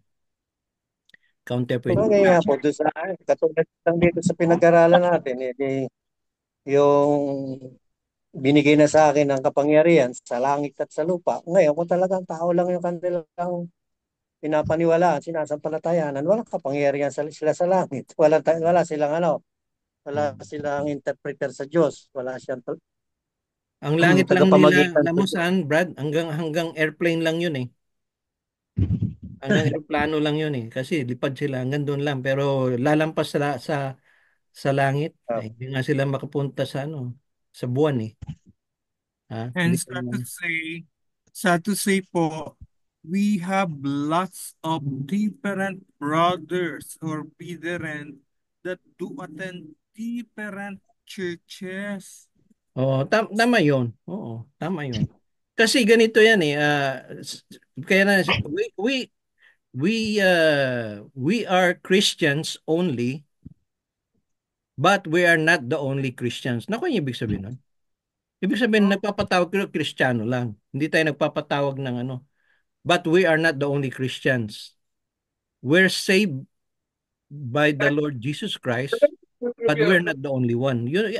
Counterfeit. kaya po, doon katulad lang dito sa pinag-aralan natin, yung binigay na sa akin ng kapangyarihan sa langit at sa lupa. Ngayon, kung talagang tao lang yung kanilang pinapaniwalaan, sinasampalatayanan, walang kapangyarihan sila sa langit. Wala silang interpreter sa Diyos. Wala siyang Ang langit lang nila, tagapamagitan alam sa mo Diyos. saan, Brad? Hanggang airplane lang yun eh. Hanggang eroplano lang yun eh. Kasi lipad sila hanggang doon lang. Pero lalampas sa langit. Ah, Hindi nga sila makapunta sa buwan eh. And Hindi pa naman. sad to say po, we have lots of different brothers or brethren that do attend different churches. Oo, tama yun. Oo, tama yun. Kasi ganito yan eh. Kaya na, we are Christians only, but we are not the only Christians. Naku, yung ibig sabihin nun? Ibig sabihin, nagpapatawag ko Kristiyano lang. Hindi tayo nagpapatawag ng ano. But we are not the only Christians. We're saved by the Lord Jesus Christ, but we're not the only one. Yun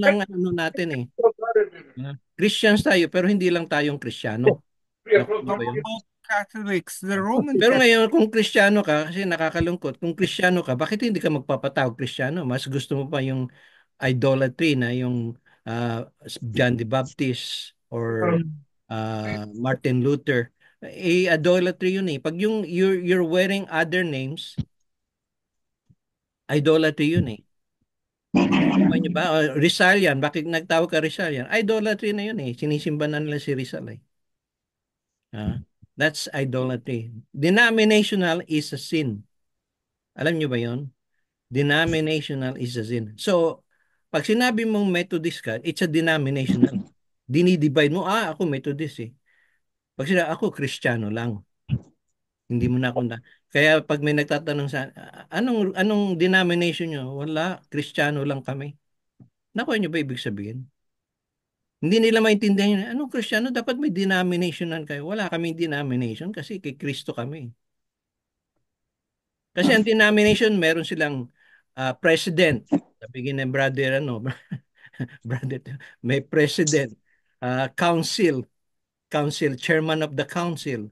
lang natin eh. Christians tayo, pero hindi lang tayong Kristiyano. Nakuha ba yun? Catholics, the Roman Pero Catholics. ngayon, kung Kristiyano ka, kasi nakakalungkot, kung Kristiyano ka, bakit hindi ka magpapatawag Kristiyano? Mas gusto mo pa yung idolatry na yung John the Baptist or Martin Luther. Idolatry yun eh. Pag yung you're wearing other names, idolatry yun eh. Nakuha niyo ba? Rizal yan. Bakit nagtawag ka Rizal yan? Idolatry na yun eh. Sinisimba na nila si Rizal eh. That's idolatry. Denominational is a sin. Alam niyo ba yun? Denominational is a sin. So, pag sinabi mong Methodist ka, it's a denominational. Dinidivide mo, ako Methodist eh. Pag sinabi, ako Kristiyano lang. Hindi mo na ako na. Kaya pag may nagtatanong sa, anong denomination nyo? Wala, Kristiyano lang kami. Nakuha nyo ba ibig sabihin? Hindi nila maintindihan yun. Anong Kristiyano? Dapat may denominational kayo. Wala kaming denomination kasi kay Kristo kami. Kasi ang denomination, meron silang president. Sabihin ng brother, brother, may president, council, chairman of the council.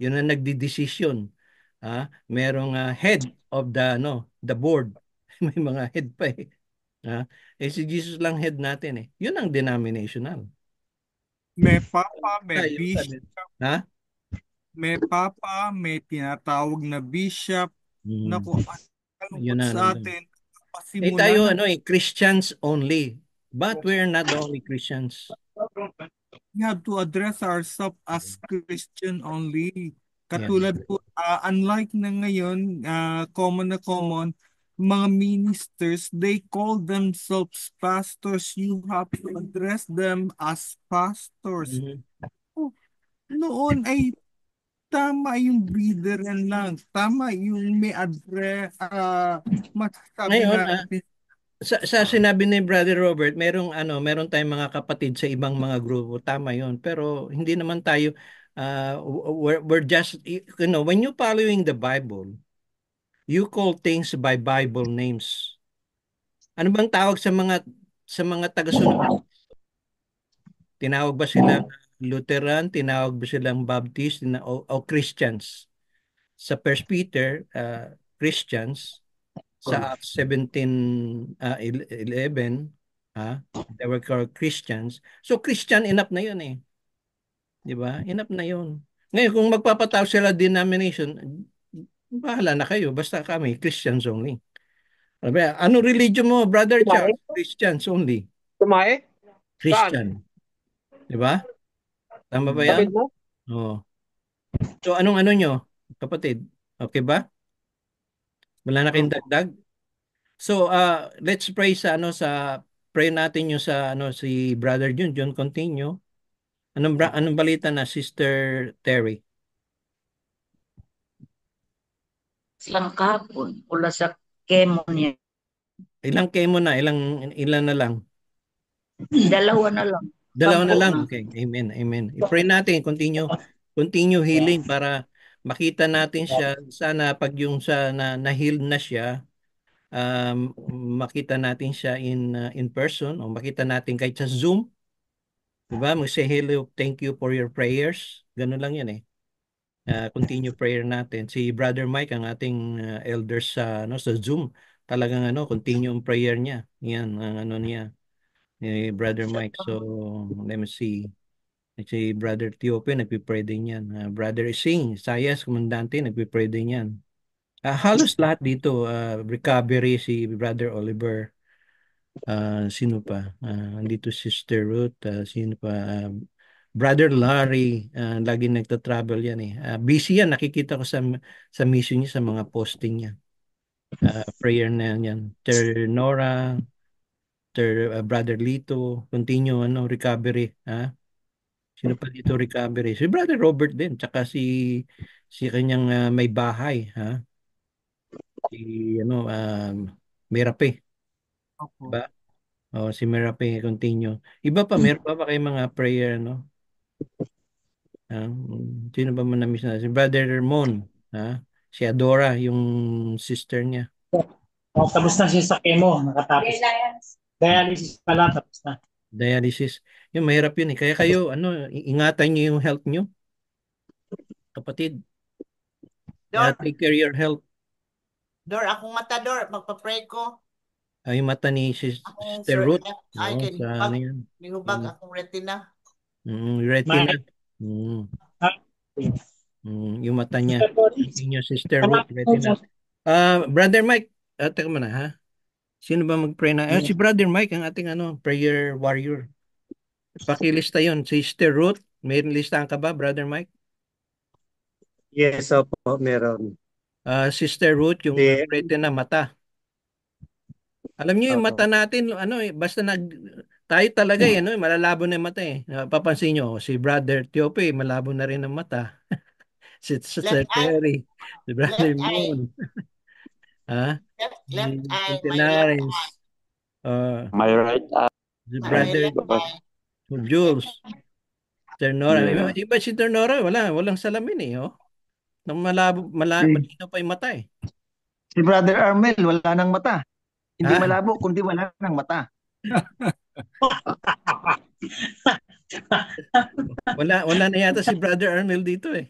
Yun ang nagdi-decision. Merong head of the board. May mga head pa eh. Si Jesus lang head natin eh. Yun ang denominational. May papa, may Tayo, bishop, ha? may papa, may tinatawag na bishop. Naku, Yun kalungkot na, sa atin. tayo Christians only. But we're not the only Christians. We have to address ourselves as Christian only. Katulad po, unlike na ngayon, common, mga ministers, they call themselves pastors. You have to address them as pastors. Noon ay tama yung brethren lang. Tama yung may address, masasabi Ngayon, natin. sa sinabi ni Brother Robert, meron tayong mga kapatid sa ibang mga grupo. Tama 'yon. Pero hindi naman tayo we're just when you following the Bible, you call things by Bible names. Ano bang tawag sa mga taga-sunod? Tinawag ba silang Lutheran? Tinawag ba silang Baptist o Christians? Sa 1 Peter, Christians. Sa Acts 17:11, they were called Christians. So Christian, enough na yun eh. Di ba? Enough na yun. Ngayon, kung magpapatawag sila denomination, bahala na kayo. Basta kami, Christians only. Ano religion mo, Brother Charles? Christians only. Tumae? Christian. Di ba? Tama ba yan? Oo. So, anong nyo, kapatid? Okay ba? Wala na kayong dagdag? So, let's pray pray natin yung si Brother John continue. Anong balita na Sister Terry? Silang kahapon, ula sa chemo niya. Ilang chemo na? Ilan na lang? Dalawa na lang. Dalawa na lang. Okay. Amen. Amen. I-pray natin, continue healing para makita natin siya. Sana pag yung na-heal na siya, makita natin siya in person o makita natin kahit sa Zoom. Diba? Mag-say hello, thank you for your prayers. Ganun lang yan eh. Continue prayer natin. Si Brother Mike, ang ating elder sa Zoom, talagang continue ang prayer niya. Yan, ang niya. Brother Mike. So, let me see. Si Brother Tiope, nagpipray din yan. Brother Ising, Sayas, Komandante, nagpipray din yan. Halos lahat dito, recovery, si Brother Oliver, sino pa? Andito Sister Ruth, sino pa? Brother Larry, lagi nagta-travel yan eh. Busy yan, nakikita ko sa mission niya, sa mga posting niya. Prayer na yan. Nora, Brother Lito, continue recovery. Sino pa dito recovery? Si Brother Robert din, tsaka si kanyang may bahay, si Merape. Diba? Si Merape continue. Iba pa, meron pa kayo mga prayer, sino ba man na-miss na? Si Brother Mon, si Adora, yung sister niya. Tapos na siya sa chemo, nakatapos. Dialysis pala, tapos na. Dialysis. Yung mahirap yun eh. Kaya kayo, ingatan niyo yung health niyo. kapatid. Dor, Take care your health. akong mata, magpa-pray ko. Ay, mata ni Akong Sister Ruth. left eye, kay Sa ano yan? nihubag akong retina. Retina. Yung mata niya. Yung Sister Ruth, retina. Brother Mike, teka muna ha. Sino ba mag-pray na? Si Brother Mike, ang ating prayer warrior. Pakilista yon. Sister Ruth, may listahan ka ba, Brother Mike? Yes, opo, meron. Sister Ruth, yung retina mata. Alam niyo yung mata natin, basta tayo talaga malalabo na yung mata eh. Papansin niyo, si Brother Tiope, malabo na rin ang mata. Si Sister Terry, si Brother Moon. Left eye, Centenaries. My right eye. Si Brother Jules. Ternora. Iba si Ternora, walang salamin eh. Nang malino pa yung mata eh. Si Brother Armel, wala nang mata. Hindi Ha? malabo, kundi wala nang mata. Wala na yata si Brother Armel dito eh.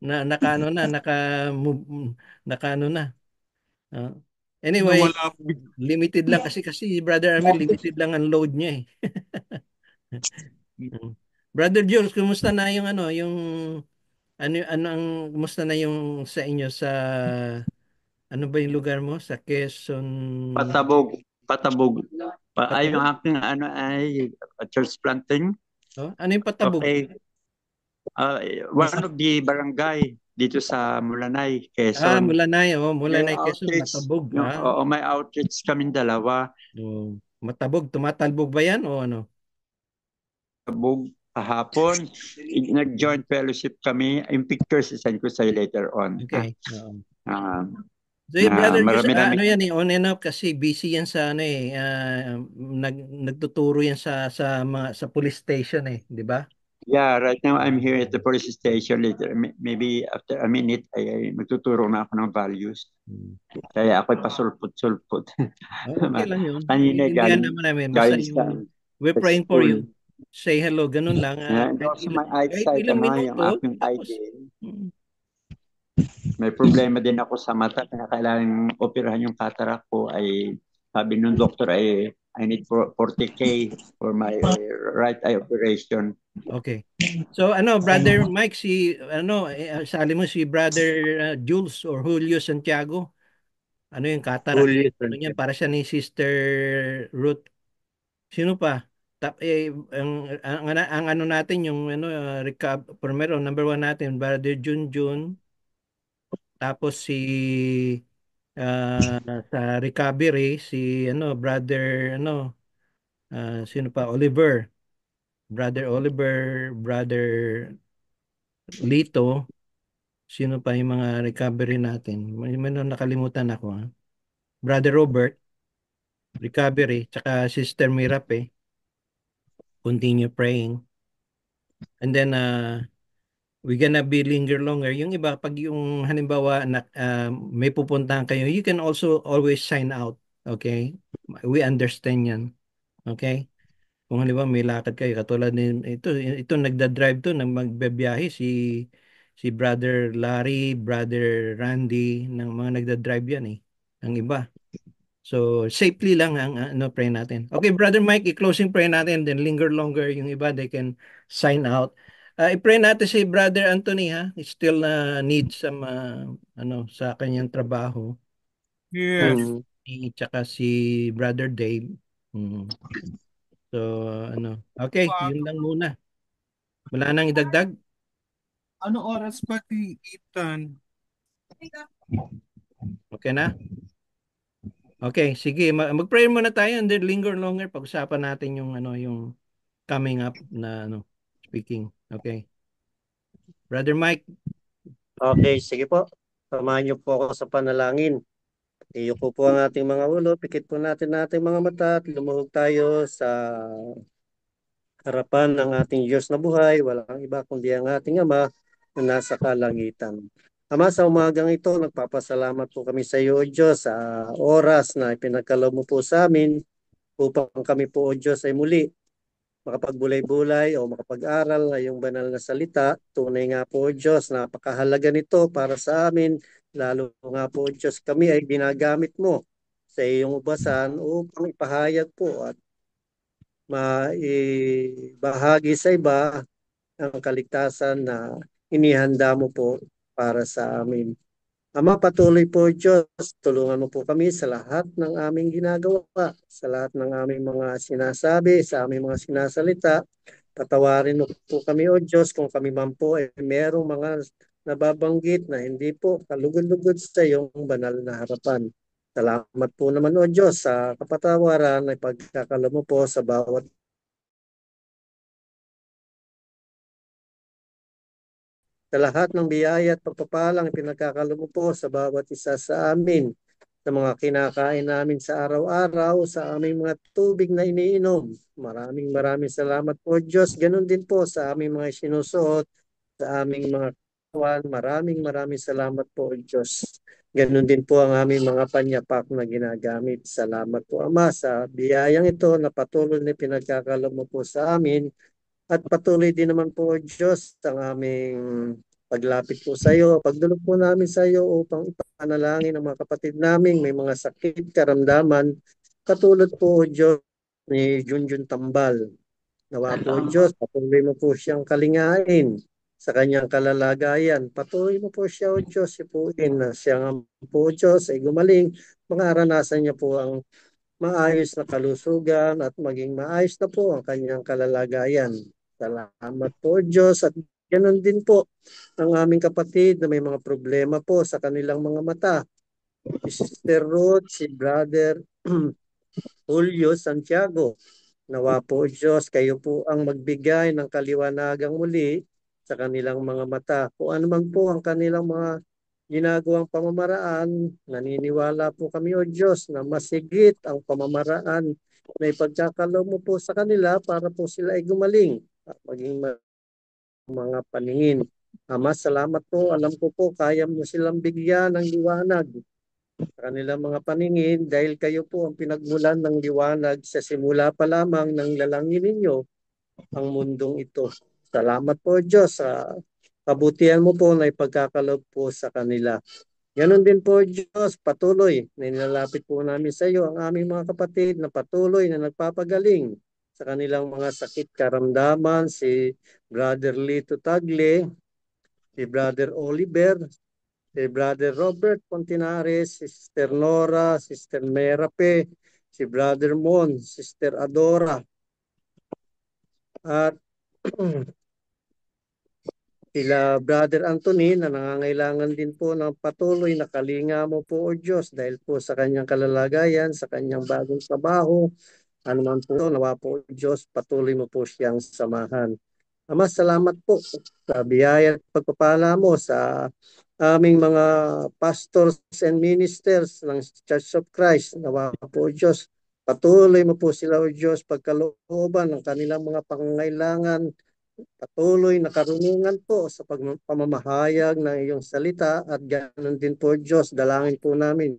Naka-ano na. Anyway, limited lang kasi Brother Armel, limited lang ang load niya eh. Brother Jules, kumusta na yung kumusta na yung sa inyo sa ano ba yung lugar mo sa Quezon? Patabog. Ay, yung aking ay church planting. Ano yung Patabog? Okay. One of the barangay dito sa Mulanay, Quezon. Mulanay, Mulanay, Quezon, Matabog. May outreach kaming dalawa. Matabog, tumatalbog ba yan o ano? Matabog, kahapon, nag-joint fellowship kami. Yung pictures, isend ko sa'yo later on. Okay. So, brother, yan on and off kasi busy yan sa nagtuturo yan sa police station eh, di ba? Yeah, right now I'm here at the police station. Later, maybe after a minute, ay magtuturo na ako ng values. Kaya ako'y pasulpot-sulpot. Okay lang yun. Kanina we're praying for you. Say hello, ganun lang. And also my eyesight, yung aking eye din. May problema din ako sa mata. Kaya kailangan operahan yung cataract ko. Sabi nung doktor I need 40K for my right eye operation. Okay. So Brother Mike, sali mo si Brother Jules or Julio Santiago. Ano yung cataract? Ano yan? Para siya ni Sister Ruth. Sino pa? Ang ano natin yung primero number 1 natin Brother Junjun. Tapos sa recovery si Brother sino pa? Oliver. Brother Oliver, Brother Lito. Sino pa yung mga recovery natin? May nakalimutan ako. Brother Robert, recovery, tsaka Sister Mirape. Continue praying. And then we're gonna be linger longer. Yung iba, pag yung halimbawa may pupuntahan kayo, you can also always sign out. Okay? We understand yan. Okay? Kung halimbawa may lakad kayo, katulad ito nagda-drive to, magbabiyahe si Brother Larry, Brother Randy, ng mga nagda-drive yan eh. Ang iba. So, safely lang ang pray natin. Okay, Brother Mike, i-closing pray natin, then linger longer. Yung iba, they can sign out. I-pray natin si Brother Anthony, ha? He still needs some, sa kanyang trabaho. Yes. Tsaka si Brother Dave. So, okay, yun lang muna. Wala nang idagdag? Ano oras pa kay Ethan? Okay na? Okay, sige. Mag-pray muna tayo and then linger longer. Pag-usapan natin yung yung coming up na speaking. Okay. Brother Mike. Okay, sige po. Samahan niyo po ako sa panalangin. Iyuko po ang ating mga ulo, pikit po natin mga mata at lumuhog tayo sa harapan ng ating Diyos na buhay. Walang iba kundi ang ating Ama na nasa kalangitan. Ama, sa umagang ito, nagpapasalamat po kami sa iyo, O Diyos, sa oras na ipinagkaloob mo po sa amin upang kami po, O Diyos, ay muli makapagbulay-bulay o makapag-aral ng iyong banal na salita. Tunay nga po, Diyos, napakahalaga nito para sa amin. Lalo nga po, Diyos, kami ay ginagamit mo sa iyong ubasan upang ipahayag po at maibahagi sa iba ang kaligtasan na inihanda mo po para sa amin. Ama, patuloy po Diyos, tulungan mo po kami sa lahat ng aming ginagawa, sa lahat ng aming mga sinasabi, sa aming mga sinasalita. Patawarin mo po kami, O Diyos, kung kami man po ay merong mga nababanggit na hindi po kalugod-lugod sa iyong banal na harapan. Salamat po naman, O Diyos, sa kapatawaran ay pagkakala mo po sa bawat sa lahat ng biyaya at pagpapalang pinagkakalo mo po sa bawat isa sa amin, sa mga kinakain namin sa araw-araw, sa aming mga tubig na iniinom. Maraming salamat po Diyos. Ganon din po sa aming mga sinusuot, sa aming mga kawan. Maraming salamat po Diyos. Ganon din po ang aming mga panyapak na ginagamit. Salamat po Ama sa biyayang ito na patuloy na pinagkakalo mo po sa amin. At patuloy din naman po, Diyos, ang aming paglapit po sa iyo, pagdulog po namin sa iyo upang ipanalangin ang mga kapatid namin may mga sakit, karamdaman, katulad po, Diyos, ni Junjun Tambal. Nawa po, Diyos, patuloy mo po siyang kalingain sa kanyang kalalagayan. Patuloy mo po siya, O Diyos, ipuin na siya nga po, Diyos, ay gumaling. Mga niya po ang maayos na kalusugan at maging maayos na po ang kanyang kalalagayan. Salamat po Diyos at ganoon din po ang aming kapatid na may mga problema po sa kanilang mga mata. Si Sister Ruth, si Brother Julio Santiago. Nawa po Diyos, kayo po ang magbigay ng kaliwanagang muli sa kanilang mga mata. Kung ano man po ang kanilang mga ginagawang pamamaraan, naniniwala po kami o Diyos na masigit ang pamamaraan na ipagkakalob mo po sa kanila para po sila ay gumaling at maging mga paningin. Ama, salamat po. Alam ko po, kaya mo silang bigyan ng liwanag sa kanilang mga paningin dahil kayo po ang pinagmulan ng liwanag sa simula pa lamang ng lalangin ninyo ang mundong ito. Salamat po Diyos sa kabutihan mo po na ipagkakalob po sa kanila. Ganon din po Diyos, patuloy na nilalapit po namin sa iyo ang aming mga kapatid na patuloy na nagpapagaling sa kanilang mga sakit karamdaman, si Brother Lito Tagle, si Brother Oliver, si Brother Robert Pontinares, si Sister Nora, Sister Merape, si Brother Mon, Sister Adora, at sila Brother Anthony na nangangailangan din po ng patuloy na kalinga mo po o Diyos dahil po sa kanyang kalalagayan, sa kanyang bagong trabaho, ano man po, nawa po o Diyos, patuloy mo po siyang samahan. Ama, salamat po sa biyaya at pagpapala mo sa aming mga pastors and ministers ng Church of Christ. Nawa po o Diyos, patuloy mo po sila o Diyos pagkalooban ng kanilang mga pangangailangan, patuloy na karunungan po sa pamamahayag ng iyong salita at ganoon din po Diyos, dalangin po namin.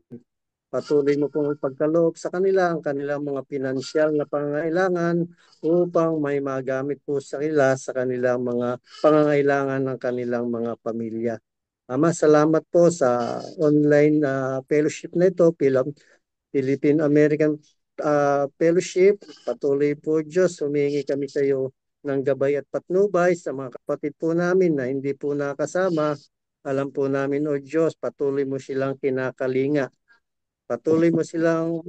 Patuloy mo pong ipagkaloob sa kanila ang kanilang mga pinansyal na pangangailangan upang may magamit po sa kanila sa kanilang mga pangangailangan ng kanilang mga pamilya. Ama, salamat po sa online fellowship na ito, Philippine American Fellowship. Patuloy po Diyos, humingi kami sa iyo ng gabay at patnubay sa mga kapatid po namin na hindi po nakasama. Alam po namin, O Diyos, patuloy mo silang kinakalinga. Patuloy mo silang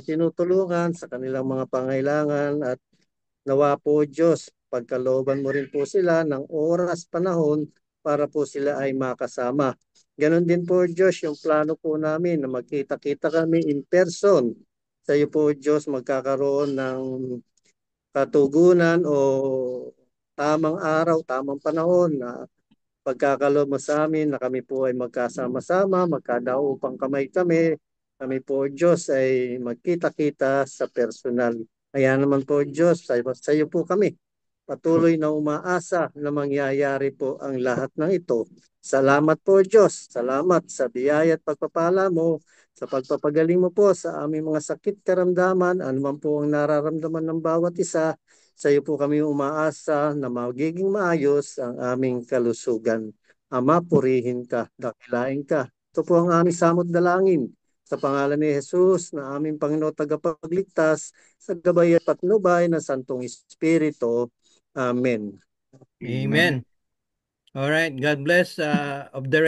tinutulungan sa kanilang mga pangailangan at nawa po, Diyos, pagkalooban mo rin po sila ng oras, panahon para po sila ay makasama. Ganon din po, Diyos, yung plano po namin na magkita-kita kami in person. Sa iyo po, Diyos, magkakaroon ng katugunan o tamang araw, tamang panahon na pagkakaloob mo sa amin na kami po ay magkasama-sama, magkadaupang kamay kami po Diyos ay magkita-kita sa personal. Kaya naman po Diyos, sa iyo po kami patuloy na umaasa na mangyayari po ang lahat ng ito. Salamat po Diyos. Salamat sa biyaya at pagpapala mo, sa pagpapagaling mo po sa aming mga sakit karamdaman, anuman po ang nararamdaman ng bawat isa. Sa iyo po kami umaasa na magiging maayos ang aming kalusugan. Ama, purihin ka, dakilain ka. Ito po ang aming samot dalangin. Sa pangalan ni Jesus na aming Panginoon tagapagligtas, sa gabay at patnubay ng Santong Espiritu. Amen. Amen. All right. God bless of the